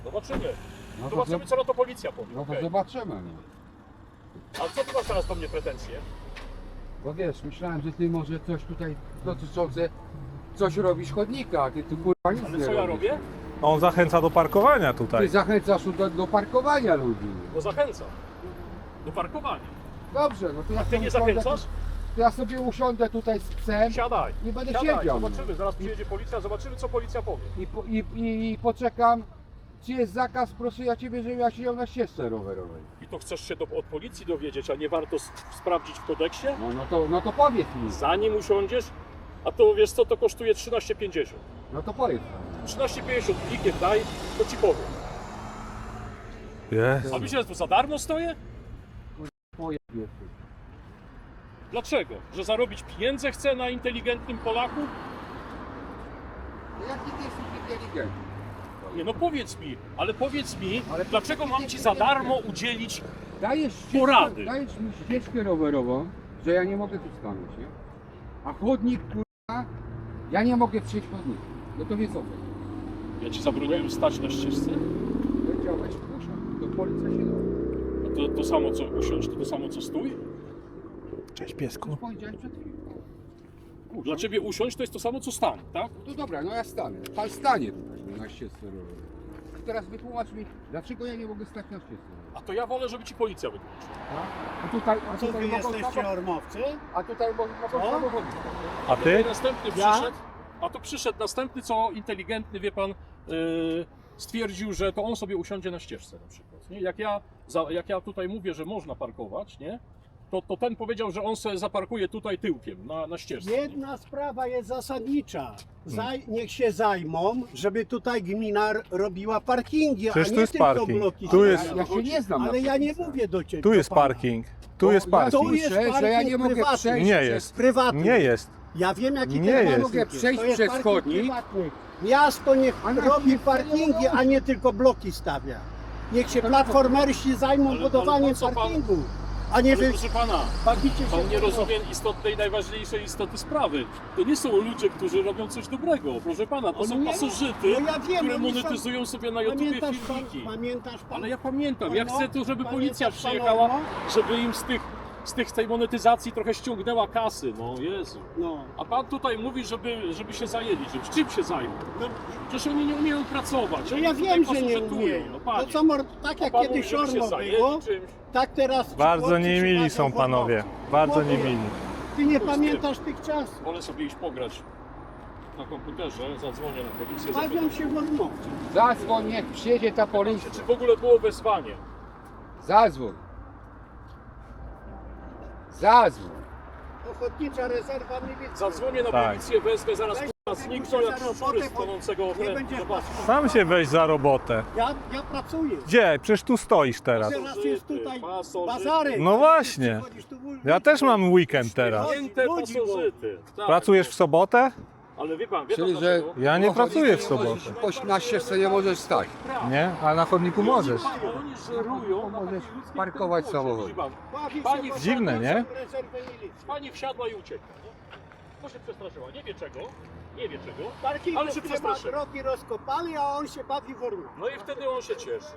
Zobaczymy. No to, Zobaczymy, co na to policja powie. no to Okej. zobaczymy. No. A co ty masz teraz do mnie pretensje? Bo wiesz, myślałem, że ty może coś tutaj dotyczące, coś robisz chodnika, a ty tu kurwa nic Ale nie co ja robisz. robię? On zachęca do parkowania Ty tutaj. zachęcasz do parkowania ludzi. No zachęcam. Do parkowania. Dobrze, no to ja A ty sobie nie usiądę zachęcasz? tu- To ja sobie usiądę tutaj z psem Siadaj. i będę Siadaj, siedział. no. zobaczymy. Zaraz przyjedzie policja, zobaczymy, co policja powie. I poczekam, czy jest zakaz, proszę ja ciebie, żebym ja siedział na ścieżce rowerowej. I to chcesz się od policji dowiedzieć, a nie warto sprawdzić w kodeksie? No to powiedz mi. Zanim usiądziesz, a to wiesz co, to kosztuje 13,50. No to powiedz. 13,50 plikiem daj, to ci powiem. Jest. A myślisz, że tu za darmo stoję? Powiedz. Dlaczego? Że zarobić pieniądze chcę na inteligentnym Polaku? Jaki ty jesteś inteligentny? Nie no powiedz mi, ale powiedz mi, Ale dlaczego mam ci za darmo udzielić Porady. porady? Dajesz mi ścieżkę rowerową, że ja nie mogę tu stanąć, nie? A chodnik, kurwa, ja nie mogę przejść chodnik. No to wie co to? Ja ci zabroniłem stać na ścieżce? Powiedziałeś, usiądź, to policja się da. A to samo co usiąść, to samo co stój? Cześć piesku. Powiedziałeś przed chwilą. Usiądź. Dla ciebie usiąść to jest to samo co stań, tak? To dobra, no ja stanę. Pan stanie tutaj na ścieżce rowerowej. Teraz wytłumacz mi, dlaczego ja nie mogę stać na ścieżce rowerowej. A to ja wolę, żeby ci policja wytłumaczyła. A tutaj mogą ormowcy? A tutaj mogą samochody. A ty? Następny Ja? przyszedł, a to przyszedł następny, co inteligentny, wie pan, stwierdził, że to on sobie usiądzie na ścieżce na przykład. Nie? Jak ja tutaj mówię, że można parkować, nie? To ten powiedział, że on sobie zaparkuje tutaj tyłkiem na ścieżce. Jedna sprawa jest zasadnicza. Niech się zajmą, żeby tutaj gmina robiła parkingi, Przecież a tu nie jest tylko parking. bloki. Tu jest- stawiane. Ja się nie znam Ale na ja nie przepisach. mówię do ciebie. Tu jest do pana. parking. Tu jest Ja parking. Tu jest słyszę, że ja parking nie mogę prywatny. przejść. Nie jest. Prywatny. Nie jest. Ja wiem jaki Nie ten jest. warunki Mogę przejść To jest przez parking chodnik. prywatny. Miasto niech A na robi chwilę parkingi, nie a nie tylko bloki stawia. Niech się platformersi zajmą Ale budowaniem co pan- parkingu, a nie Ale wy proszę pana, bawicie się pan nie w to. rozumie istotnej, najważniejszej istoty sprawy. To nie są ludzie, którzy robią coś dobrego, proszę pana. To Oni są nie- pasożyty, no ja wiem, które oni są- monetyzują sobie na YouTubie Pamiętasz pan, filmiki. pamiętasz pan? Ale ja pamiętam, ja Ano? chcę tu, żeby policja Pamiętasz pan przyjechała, Ono? żeby im z tej monetyzacji trochę ściągnęła kasy, no Jezu. No. A pan tutaj mówi, żeby się zajęli, żeby czym się zajmą? Przecież oni nie umieją pracować. No oni ja tutaj wiem, że nie pasożytują, umieją. No To panie. co, tak jak Pan kiedyś mówi, żeby się ormo zajęli było, czymś. tak teraz... Bardzo chłopcy niemili przychodzą są w panowie. ormowcu. Bardzo Mówię. niemili. Ty nie To jest pamiętasz tych czasów. Wolę sobie iść pograć na komputerze, zadzwonię na policję. Bawią się w ormowcu. Zadzwoń, niech przyjedzie ta policja. Czy w ogóle było wezwanie? Zadzwoń. Zadzwoń. Ochotnicza rezerwa milicji. Zadzwonię na Tak. policję, wezmę zaraz Weź k***a, sobie znikną jak za robotę, szczury z bo tonącego nie okrętu. będziesz Zobacz. Sam się weź za robotę. Ja pracuję. Gdzie? Przecież tu stoisz teraz. Teraz jest tutaj Pasożyty. bazarek. No właśnie. Przychodzisz tu w- Ja też mam weekend teraz. Święte Ludzi, pasożyty. Tak. Pracujesz w sobotę? Ale wie pan, wie pan Czyli, że dlaczego? Ja nie pracuję w sobotę. Na ścieżce nie możesz stać. Nie? Ale na chodniku możesz. Oni żerują na Możesz takiej ludzkiej parkować podłoże, samochód. widzi pan. Bawi się Pani w dziwne, nie? rezerwę milicji. Pani wsiadła i uciekła. Nie? To się przestraszyła. Nie wie czego. Nie wie czego. Parking Ale się nie ma przestraszył. drogi rozkopany, a on się bawi w ormowcu. No i wtedy on się cieszy.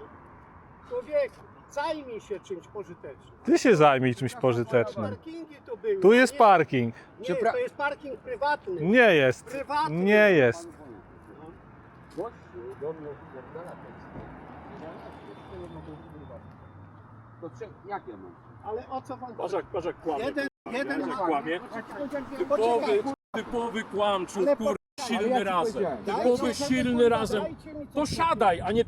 Człowieku, zajmij się czymś pożytecznym. Ty się zajmij czymś pożytecznym. Parkingi tu były. Tu jest Nie, parking. Nie, to jest parking prywatny. Nie jest. Prywatny. Nie jest. to jak ja mam? Ale o co wam chodzi? Patrz jak kłamie. Jeden Patrz jak kłamie. Poczekaj, Typowy kłamczuk, Ale kurwa, ale silny ja ci razem. powiedziałem. Typowy Dajcie sobie, silny kurwa, razem. dajcie mi To coś siadaj, a nie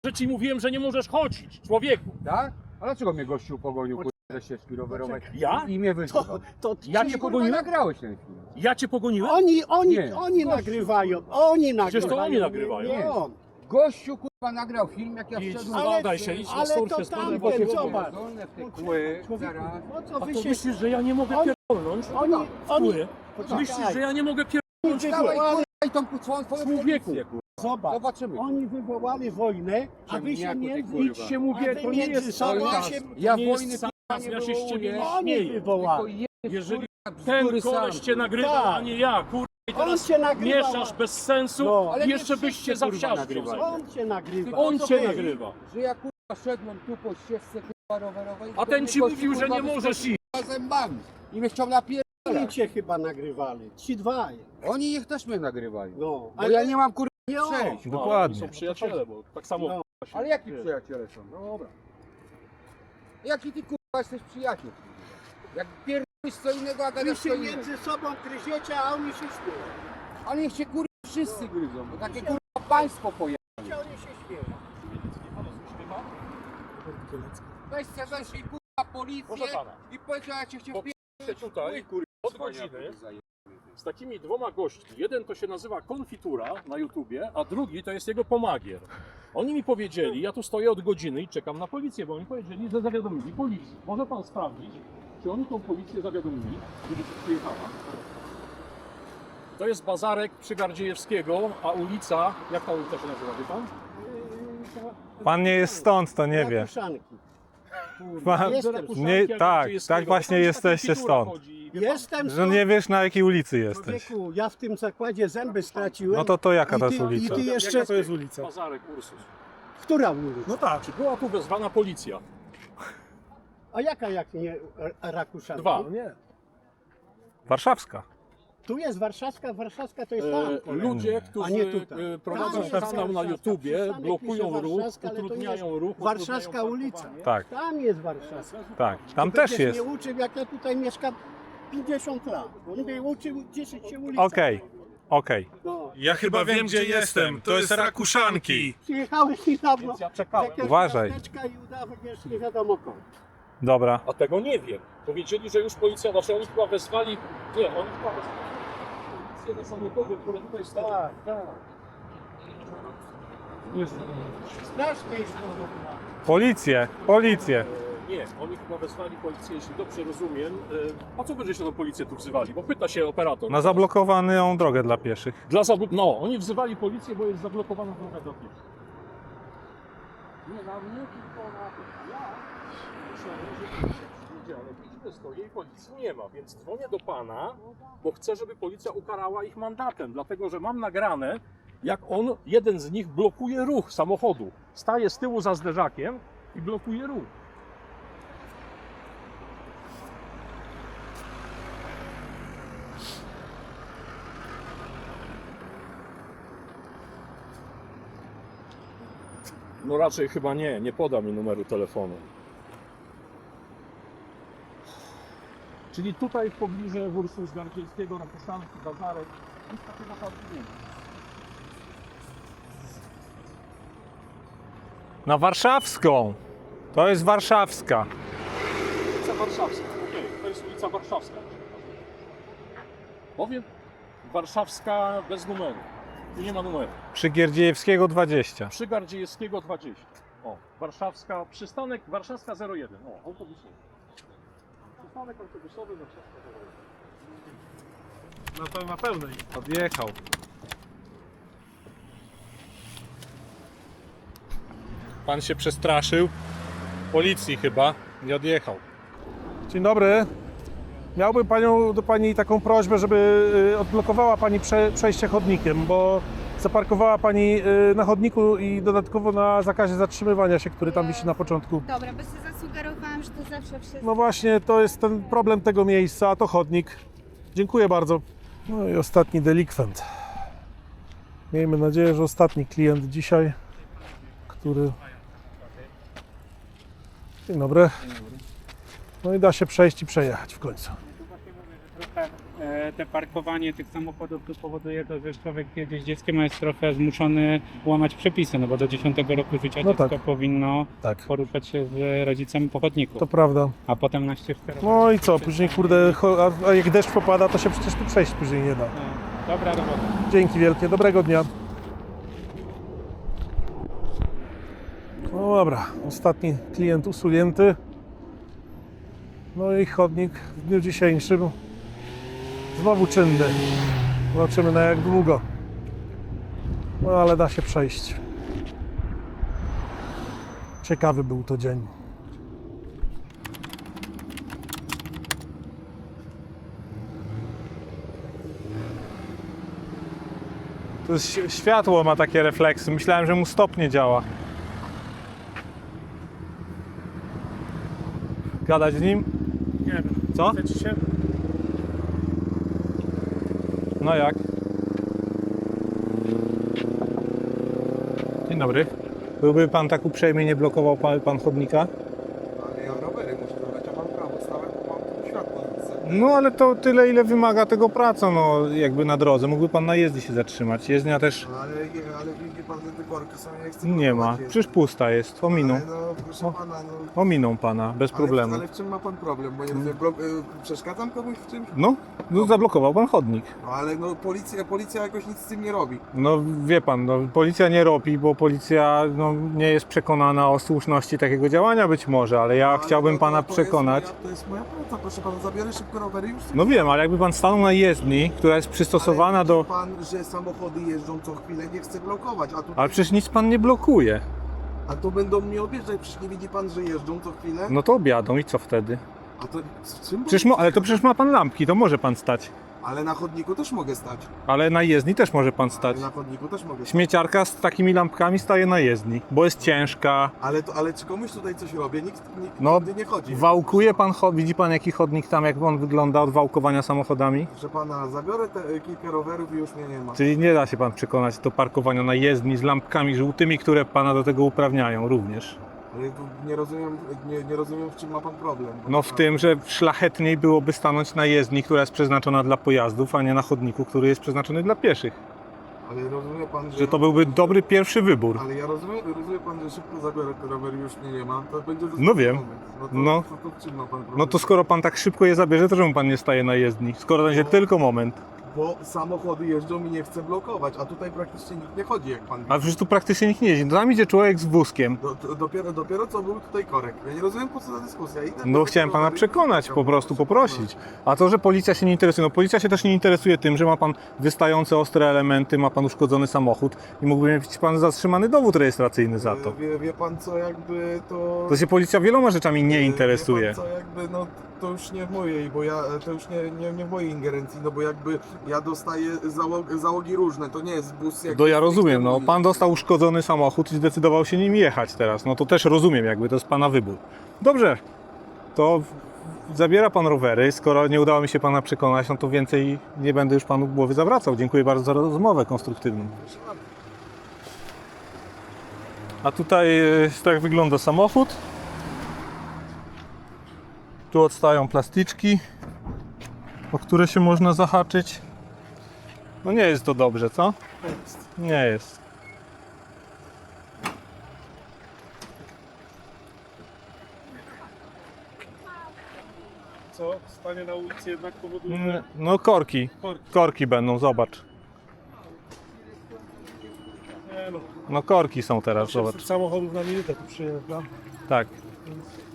że ci mówiłem, że nie możesz chodzić, człowieku. Tak? A dlaczego mnie gościu pogonił ze ścieżki rowerowej? Ja? I mnie wyzywał. To Ja ci, cię kurwa, pogoniłem? Nagrałeś ten film. Ja cię pogoniłem? Oni nagrywają. Oni nagrywają. Przecież to oni nagrywają. Nie on. Gościu kurwa nagrał film, jak ja Idź, wszedłem. zbadaj się, idź na ale służbę, to skąd tamten, się zobacz. Dolne w te kły, zaraz. Po co A wy to się... myślisz, że ja nie mogę Oni- pierdolnąć? Oni... Myślisz, że ja nie mogę pierdolnąć? Dawaj wywołali... kurwa i tą twoją Człowieku. policję, kurwa. Zobacz. Zobaczymy. Oni wywołali wojnę, a wy się Ziemniaku, ty między... kurwa. Nic się mówię, A wy to nie między jest sobą sarkazm. się- Ja nie wojny jest kurwa sarkazm, nie ja się z ciebie wywołuję. Oni śmieję. wywołali. Jeżeli Ten ten koleś cię nagrywa, Tak. a nie ja, kurwa, i On teraz cię nagrywał. mieszasz bez sensu No. Ale i nie jeszcze byś wszyscy, się za kurwa, wsiarz nagrywają. On cię nagrywa. On cię Wy. nagrywa. Że ja kurwa szedłem tu po ścieżce kurwa rowerowej. A do ten mnie ci gościu, mówił, że kurwa, nie możesz iść. wyskoczył zębami. I mnie chciał napierdalać. Oni cię chyba nagrywali. Ci dwaj. Oni niech też mnie nagrywają. No. Bo ja nie mam kurwa nie on. przejść. Dokładnie. Są przyjaciele, bo tak samo. No. Ale jaki przyjaciele są? No dobra. Jaki ty kurwa jesteś przyjaciel? Jak pierdolisz co innego, a Wy gadasz co się innego. między sobą gryziecie, a oni się śmieją. Ale niech się kurwa wszyscy gryzą, bo takie kurwa państwo pojawia. Oni się śmieją. Weź se weszli kurwa Proszę policję pana. i powiedział, ja cię chciał Bo tutaj kurwa od godziny z takimi dwoma gośćmi. Jeden to się nazywa Konfitura na YouTubie, a drugi to jest jego pomagier. Oni mi powiedzieli, ja tu stoję od godziny i czekam na policję, bo oni powiedzieli, że zawiadomili policję. Może pan sprawdzić, czy oni tą policję zawiadomili, żeby tu przyjechała. To jest Bazarek przy Gardziejewskiego, a ulica, jak ta ulica się nazywa, wie pan? Pan nie jest stąd, to nie wie. Rakuszanki. Pan, nie, tak właśnie jesteście stąd. Jestem Że nie wiesz, na jakiej ulicy jesteś. Człowieku, ja w tym zakładzie zęby straciłem. No to jaka to I jest ty- ulica? I ty jeszcze... Jaka to jest ulica? Bazarek Ursus. Która ulica? No tak. Czy była tu wezwana policja? A jaka jak nie Rakuszanki? Dwa. No nie. Warszawska. Tu jest warszawska to jest tam. Ludzie, A którzy nie tutaj. prowadzą Tam jest kanał na Warszawska. YouTubie, Przystanek blokują pisze ruch, Warszawska, ale to utrudniają ruch. Warszawska utrudniają ulica. parkowanie. Tak, Tam jest Warszawska. tak. Tam Ty też będziesz jest. mnie uczył, jak ja tutaj mieszkam 50 lat. On mnie uczył 10 się ulic. Okej, okej. No. Ja chyba wiem, gdzie jestem. To jest Rakuszanki. Przyjechałeś niedawno. Więc ja czekałem. Jakiegoś Uważaj. miasteczka i udawałeś nie wiadomo kogo. Dobra. A tego nie wiem. Powiedzieli, że już policja, znaczy oni chyba wezwali, nie, oni chyba wezwali policję na samochody, które tutaj stały. Tak, tak. Strasznie jest Policję, policję. Nie, oni chyba wezwali policję, jeśli dobrze rozumiem. A co będziecie na policję tu wzywali? Bo pyta się operator. Na zablokowaną drogę dla pieszych. No, oni wzywali policję, bo jest zablokowana droga do pieszych. Nie, na mnie tylko na... Ja myślałem, że policja przyjedzie, ale widzę, stoję i policji nie ma, więc dzwonię do pana, bo chcę, żeby policja ukarała ich mandatem, dlatego że mam nagrane, jak on, jeden z nich blokuje ruch samochodu. Staje z tyłu za zderzakiem i blokuje ruch. No raczej chyba nie poda mi numeru telefonu. Czyli tutaj w pobliżu Ursus Gardziejskiego, Rakuszanki, Bazarek, nic takiego tam nie ma. Na Warszawską. To jest Warszawska. Ulica Warszawska, okej, to jest ulica Warszawska. Powiem, Warszawska bez numeru. Tu nie ma numeru. Przy Gierdziejewskiego 20. Przy Gardziejewskiego 20. O, Warszawska, przystanek Warszawska 01. O, autobusowy. Przystanek autobusowy Warszawska 01. No to na pełnej. Odjechał. Pan się przestraszył. Policji chyba. Nie odjechał. Dzień dobry. Miałbym do pani taką prośbę, żeby odblokowała pani przejście chodnikiem, bo zaparkowała pani na chodniku i dodatkowo na zakazie zatrzymywania się, który tam wisi na początku. Dobra, bo sobie zasugerowałam, że to zawsze wszystko. No właśnie, to jest ten problem tego miejsca, a to chodnik. Dziękuję bardzo. No i ostatni delikwent. Miejmy nadzieję, że ostatni klient dzisiaj, który Dzień dobry. No i da się przejść i przejechać w końcu. Trochę te parkowanie tych samochodów tu powoduje to, że człowiek jedzie z dzieckiem, a jest trochę zmuszony łamać przepisy, no bo do 10 roku życia No dziecko tak. powinno Tak. poruszać się z rodzicami po chodniku, To prawda. a potem na ścieżkę No i co, później kurde, a jak deszcz popada, to się przecież tu przejść później nie da. Dobra robota. Dzięki wielkie, dobrego dnia. No dobra, ostatni klient usunięty. No i chodnik w dniu dzisiejszym znowu czynny. Zobaczymy na jak długo. No ale da się przejść. Ciekawy był to dzień. To jest światło ma takie refleksy. Myślałem, że mu stop nie działa. Gadać z nim? Nie wiem. Co? Chcecie się? No jak? Dzień dobry. Byłby pan tak uprzejmy, nie blokował pan chodnika? Ale ja rowery muszę dodać, a mam prawo stałe, bo mam tu światło. No ale to tyle, ile wymaga tego praca, no jakby na drodze. Mógłby pan na jezdni się zatrzymać. Jezdnia też Ale widzi pan, że te korki są, nie chcę nie ma. blokować je. Przecież pusta jest. Ominą. Ale no, proszę pana, no... Ominą pana, bez problemu. Ale w czym ma pan problem? Bo nie rozumiem, przeszkadzam komuś w czymś? No zablokował pan chodnik. No, ale no policja jakoś nic z tym nie robi. No wie pan, no, policja nie robi, bo policja no, nie jest przekonana o słuszności takiego działania być może, ale ja Ale chciałbym to- pana to przekonać. To jest moja praca, proszę pana, zabierę szybko rowery już. No wiem, ale jakby pan stanął na jezdni, która jest przystosowana do... Pan, że samochody jeżdżą co chwilę, nie chce blokować, a tu... Ale przecież nic pan nie blokuje. A tu będą mnie objeżdżać, przecież nie widzi pan, że jeżdżą co chwilę? No to objadą i co wtedy? A to z czym? Przecież ale to przecież ma pan lampki, to może pan stać. Ale na chodniku też mogę stać. Ale na jezdni też może pan stać. Ale na chodniku też mogę stać. Śmieciarka z takimi lampkami staje na jezdni, bo jest ciężka. Ale czy komuś tutaj coś robię? Nikt No, nigdy nie chodzi. Wałkuje pan, widzi pan jaki chodnik tam, jak on wygląda od wałkowania samochodami? Że pana, zabiorę te kilka rowerów i już mnie nie ma. Czyli nie da się pan przekonać do parkowania na jezdni z lampkami żółtymi, które pana do tego uprawniają również. Ale tu nie rozumiem, w czym ma pan problem. Bo No w tym, że szlachetniej byłoby stanąć na jezdni, która jest przeznaczona dla pojazdów, a nie na chodniku, który jest przeznaczony dla pieszych. Ale rozumie pan, Że to byłby dobry pierwszy wybór. Ale ja rozumie pan, że szybko zabiorę te rowery i już mnie nie ma. To będzie No wiem. moment. No to, No. to w czym ma pan problem? No to skoro pan tak szybko je zabierze, to czemu pan nie staje na jezdni? Skoro to będzie tylko moment. Bo samochody jeżdżą i nie chcę blokować, a tutaj praktycznie nikt nie chodzi, jak pan A widzi. przecież tu praktycznie nikt nie jeździ. Tam idzie człowiek z wózkiem. Dopiero co był tutaj korek. Ja nie rozumiem, po co ta dyskusja. Idę No po chciałem pana rowery i przekonać, czekam, po prostu proszę poprosić. A to, że policja się nie interesuje, no policja się też nie interesuje tym, że ma pan wystające ostre elementy, ma pan uszkodzony samochód i mógłby mieć pan zatrzymany dowód rejestracyjny za to. Wie pan co, jakby to... To się policja wieloma rzeczami nie interesuje. Wie pan co, jakby no to już nie w mojej, bo ja to już nie w mojej ingerencji, no bo jakby ja dostaję załogi różne, to nie jest bus jak... To ja rozumiem, no pan dostał uszkodzony samochód i zdecydował się nim jechać teraz, no to też rozumiem jakby, to jest pana wybór. Dobrze, to zabiera pan rowery, skoro nie udało mi się pana przekonać, no to więcej nie będę już panu głowy zawracał. Dziękuję bardzo za rozmowę konstruktywną. A tutaj tak wygląda samochód. Tu odstają plasticzki, o które się można zahaczyć. No nie jest to dobrze, co? Nie jest. Co? Stanie na ulicy jednak powoduje... No korki. Korki będą, zobacz. Nie no. No korki są teraz, 600 zobacz. samochodów na minutę tu przyjeżdża. Tak.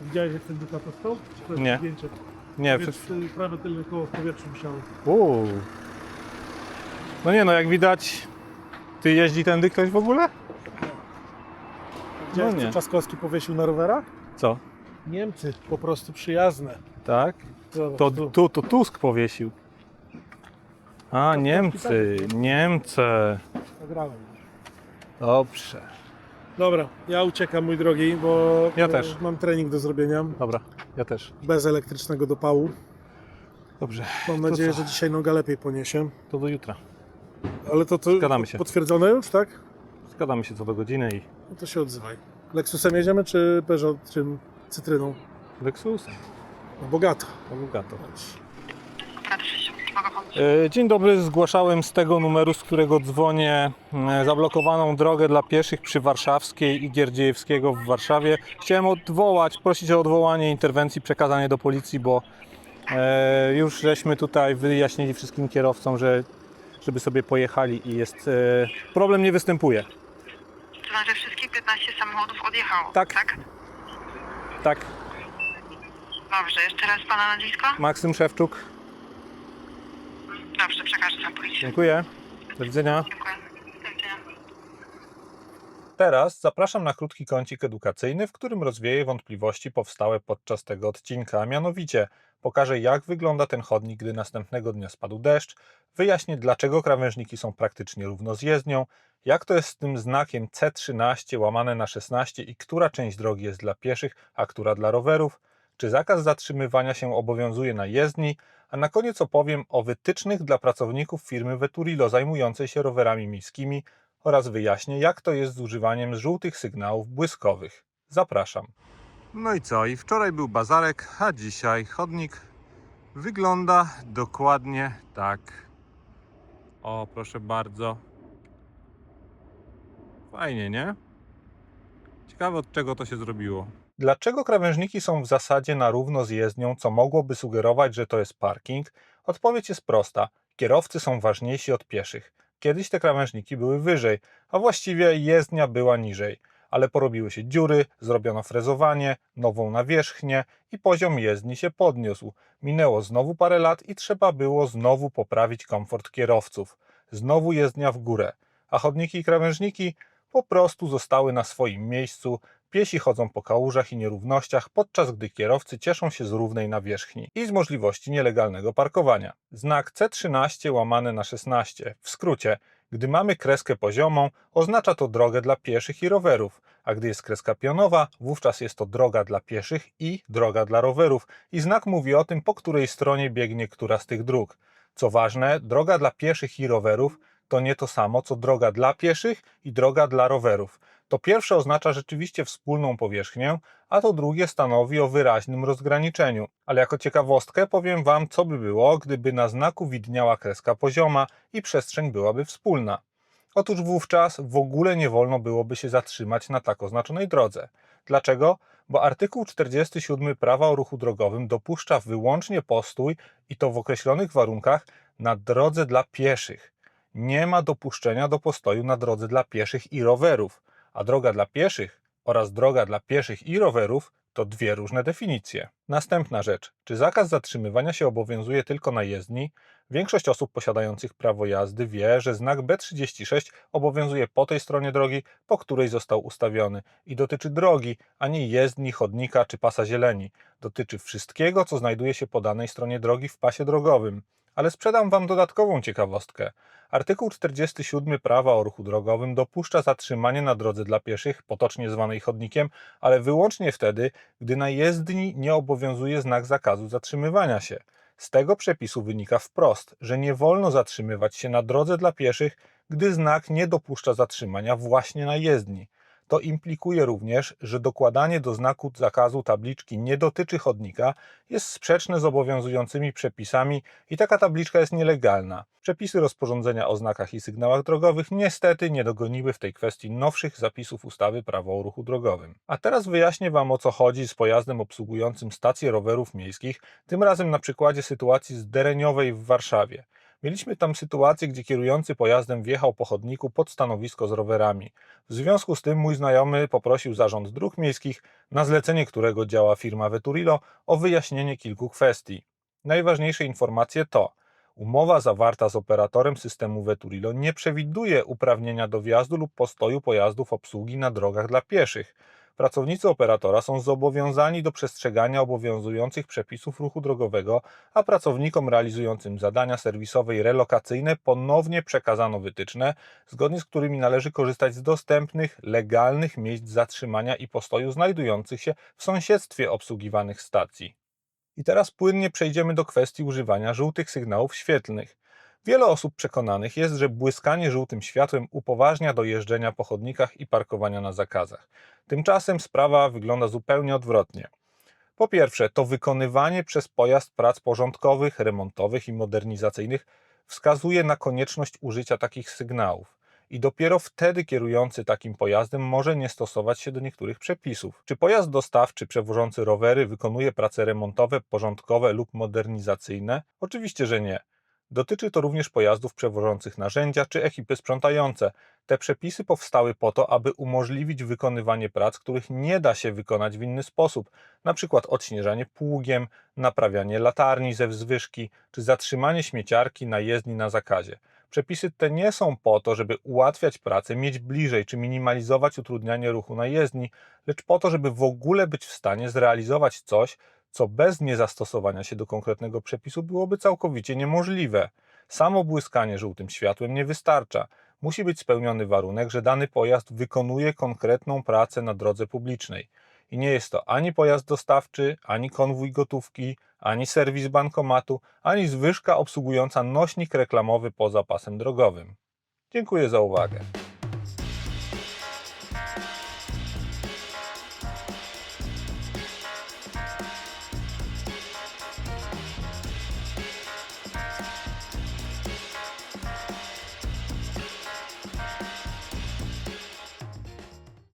Widziałeś jak ten Ducato stał? Czy to jest Nie. zdjęcie? Nie, Więc prawe tylne koło w powietrzu wisiało. No nie no, jak widać, ty jeździ tędy ktoś w ogóle? Widziałeś, No nie. co Trzaskowski powiesił na rowerach? Co? Niemcy, po prostu przyjazne. Tak? Zobacz, To Tusk powiesił. A, Niemcy, Niemcy. Nagrałem. Dobrze. Dobra, ja uciekam, mój drogi, bo Ja też. mam trening do zrobienia. Dobra, ja też. Bez elektrycznego dopału. Dobrze. Mam To nadzieję, co? że dzisiaj noga lepiej poniesie. To do jutra. Ale to Zgadzamy się. potwierdzone już, tak? Zgadamy się co do godziny i... No to się odzywaj. Lexusem jedziemy, czy Peugeot, czym? Cytryną. Lexus? Bogato. Bogato. Operator 6, mogę pomóc? Dzień dobry, zgłaszałem z tego numeru, z którego dzwonię, zablokowaną drogę dla pieszych przy Warszawskiej i Gierdziejewskiego w Warszawie. Chciałem prosić o odwołanie interwencji, przekazanie do policji, bo już żeśmy tutaj wyjaśnili wszystkim kierowcom, żeby sobie pojechali i problem nie występuje. To znaczy wszystkich 15 samochodów odjechało, Tak. tak? Tak, Dobrze, jeszcze raz pana nazwisko? Maksym Szewczuk, Dobrze, przekażę tam policji. dziękuję, do widzenia. Dziękuję. Do widzenia. Teraz zapraszam na krótki kącik edukacyjny, w którym rozwieję wątpliwości powstałe podczas tego odcinka, a mianowicie pokażę, jak wygląda ten chodnik, gdy następnego dnia spadł deszcz, wyjaśnię, dlaczego krawężniki są praktycznie równo z jezdnią, jak to jest z tym znakiem C13/16 i która część drogi jest dla pieszych, a która dla rowerów, czy zakaz zatrzymywania się obowiązuje na jezdni, a na koniec opowiem o wytycznych dla pracowników firmy Veturilo zajmującej się rowerami miejskimi oraz wyjaśnię, jak to jest z używaniem żółtych sygnałów błyskowych. Zapraszam. No i co? I wczoraj był bazarek, a dzisiaj chodnik wygląda dokładnie tak. O, proszę bardzo. Fajnie, nie? Ciekawe, od czego to się zrobiło. Dlaczego krawężniki są w zasadzie na równo z jezdnią, co mogłoby sugerować, że to jest parking? Odpowiedź jest prosta. Kierowcy są ważniejsi od pieszych. Kiedyś te krawężniki były wyżej, a właściwie jezdnia była niżej. Ale porobiły się dziury, zrobiono frezowanie, nową nawierzchnię i poziom jezdni się podniósł. Minęło znowu parę lat i trzeba było znowu poprawić komfort kierowców. Znowu jezdnia w górę. A chodniki i krawężniki po prostu zostały na swoim miejscu. Piesi chodzą po kałużach i nierównościach, podczas gdy kierowcy cieszą się z równej nawierzchni i z możliwości nielegalnego parkowania. Znak C13/16, w skrócie, gdy mamy kreskę poziomą, oznacza to drogę dla pieszych i rowerów, a gdy jest kreska pionowa, wówczas jest to droga dla pieszych i droga dla rowerów i znak mówi o tym, po której stronie biegnie która z tych dróg. Co ważne, droga dla pieszych i rowerów to nie to samo, co droga dla pieszych i droga dla rowerów. To pierwsze oznacza rzeczywiście wspólną powierzchnię, a to drugie stanowi o wyraźnym rozgraniczeniu. Ale jako ciekawostkę powiem Wam, co by było, gdyby na znaku widniała kreska pozioma i przestrzeń byłaby wspólna. Otóż wówczas w ogóle nie wolno byłoby się zatrzymać na tak oznaczonej drodze. Dlaczego? Bo artykuł 47 Prawa o ruchu drogowym dopuszcza wyłącznie postój i to w określonych warunkach na drodze dla pieszych. Nie ma dopuszczenia do postoju na drodze dla pieszych i rowerów, a droga dla pieszych oraz droga dla pieszych i rowerów to dwie różne definicje. Następna rzecz. Czy zakaz zatrzymywania się obowiązuje tylko na jezdni? Większość osób posiadających prawo jazdy wie, że znak B36 obowiązuje po tej stronie drogi, po której został ustawiony i dotyczy drogi, a nie jezdni, chodnika czy pasa zieleni. Dotyczy wszystkiego, co znajduje się po danej stronie drogi w pasie drogowym. Ale sprzedam Wam dodatkową ciekawostkę. Artykuł 47 Prawa o ruchu drogowym dopuszcza zatrzymanie na drodze dla pieszych, potocznie zwanej chodnikiem, ale wyłącznie wtedy, gdy na jezdni nie obowiązuje znak zakazu zatrzymywania się. Z tego przepisu wynika wprost, że nie wolno zatrzymywać się na drodze dla pieszych, gdy znak nie dopuszcza zatrzymania właśnie na jezdni. To implikuje również, że dokładanie do znaku zakazu tabliczki nie dotyczy chodnika jest sprzeczne z obowiązującymi przepisami i taka tabliczka jest nielegalna. Przepisy rozporządzenia o znakach i sygnałach drogowych niestety nie dogoniły w tej kwestii nowszych zapisów ustawy Prawo o ruchu drogowym. A teraz wyjaśnię Wam, o co chodzi z pojazdem obsługującym stację rowerów miejskich, tym razem na przykładzie sytuacji z Dereniowej w Warszawie. Mieliśmy tam sytuację, gdzie kierujący pojazdem wjechał po chodniku pod stanowisko z rowerami. W związku z tym mój znajomy poprosił Zarząd Dróg Miejskich, na zlecenie którego działa firma Veturilo, o wyjaśnienie kilku kwestii. Najważniejsze informacje to: umowa zawarta z operatorem systemu Veturilo nie przewiduje uprawnienia do wjazdu lub postoju pojazdów obsługi na drogach dla pieszych. Pracownicy operatora są zobowiązani do przestrzegania obowiązujących przepisów ruchu drogowego, a pracownikom realizującym zadania serwisowe i relokacyjne ponownie przekazano wytyczne, zgodnie z którymi należy korzystać z dostępnych, legalnych miejsc zatrzymania i postoju znajdujących się w sąsiedztwie obsługiwanych stacji. I teraz płynnie przejdziemy do kwestii używania żółtych sygnałów świetlnych. Wiele osób przekonanych jest, że błyskanie żółtym światłem upoważnia do jeżdżenia po chodnikach i parkowania na zakazach. Tymczasem sprawa wygląda zupełnie odwrotnie. Po pierwsze, to wykonywanie przez pojazd prac porządkowych, remontowych i modernizacyjnych wskazuje na konieczność użycia takich sygnałów. I dopiero wtedy kierujący takim pojazdem może nie stosować się do niektórych przepisów. Czy pojazd dostawczy przewożący rowery wykonuje prace remontowe, porządkowe lub modernizacyjne? Oczywiście, że nie. Dotyczy to również pojazdów przewożących narzędzia czy ekipy sprzątające. Te przepisy powstały po to, aby umożliwić wykonywanie prac, których nie da się wykonać w inny sposób, np. odśnieżanie pługiem, naprawianie latarni ze wzwyżki, czy zatrzymanie śmieciarki na jezdni na zakazie. Przepisy te nie są po to, żeby ułatwiać pracę, mieć bliżej czy minimalizować utrudnianie ruchu na jezdni, lecz po to, żeby w ogóle być w stanie zrealizować coś, co bez niezastosowania się do konkretnego przepisu byłoby całkowicie niemożliwe. Samo błyskanie żółtym światłem nie wystarcza. Musi być spełniony warunek, że dany pojazd wykonuje konkretną pracę na drodze publicznej. I nie jest to ani pojazd dostawczy, ani konwój gotówki, ani serwis bankomatu, ani zwyżka obsługująca nośnik reklamowy poza pasem drogowym. Dziękuję za uwagę.